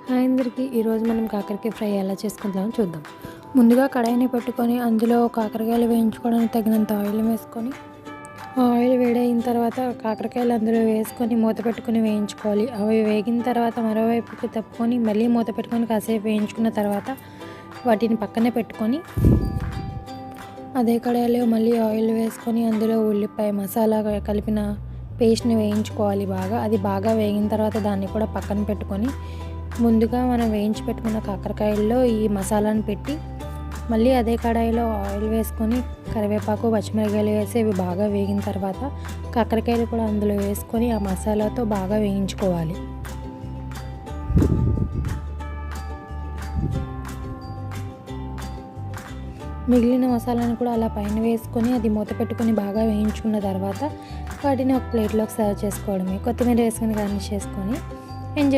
Hi అందరికీ. ఈరోజు మనం కాకరకాయ ఫ్రై ఎలా చేసుకుందామో చూద్దాం. ముందుగా కడాయిని పెట్టుకొని అందులో కాకరకాయలు వేయించుకోవడానికి తగినంత ఆయిల్ వేసుకొని, ఆయిల్ వేడైన తర్వాత కాకరకాయలు అందులో వేసుకొని మూత పెట్టుకొని వేయించుకోవాలి. అవి వేగిన తర్వాత మరోవైపుకి తప్పుకొని మళ్ళీ మూత పెట్టుకొని కాసేపు వేయించుకున్న తర్వాత వాటిని పక్కనే పెట్టుకొని అదే కడాయిలో మళ్ళీ ఆయిల్ వేసుకొని అందులో ఉల్లిపాయ మసాలా కలిపిన పేస్ట్ని వేయించుకోవాలి బాగా. అది బాగా వేగిన తర్వాత దాన్ని కూడా పక్కన పెట్టుకొని ముందుగా మనం వేయించి పెట్టుకున్న కాకరకాయల్లో ఈ మసాలాను పెట్టి మళ్ళీ అదే కడాయిలో ఆయిల్ వేసుకొని కరివేపాకు పచ్చిమిరపకాయలు వేసి ఇవి బాగా వేగిన తర్వాత కాకరకాయలు కూడా అందులో వేసుకొని ఆ మసాలాతో బాగా వేయించుకోవాలి. మిగిలిన మసాలాను కూడా అలా పైన వేసుకొని అది మూత పెట్టుకొని బాగా వేయించుకున్న తర్వాత వాటిని ఒక ప్లేట్లోకి సర్వ్ చేసుకోవడమే. కొత్తిమీర వేసుకొని గార్నిష్ చేసుకొని ఎంజాయ్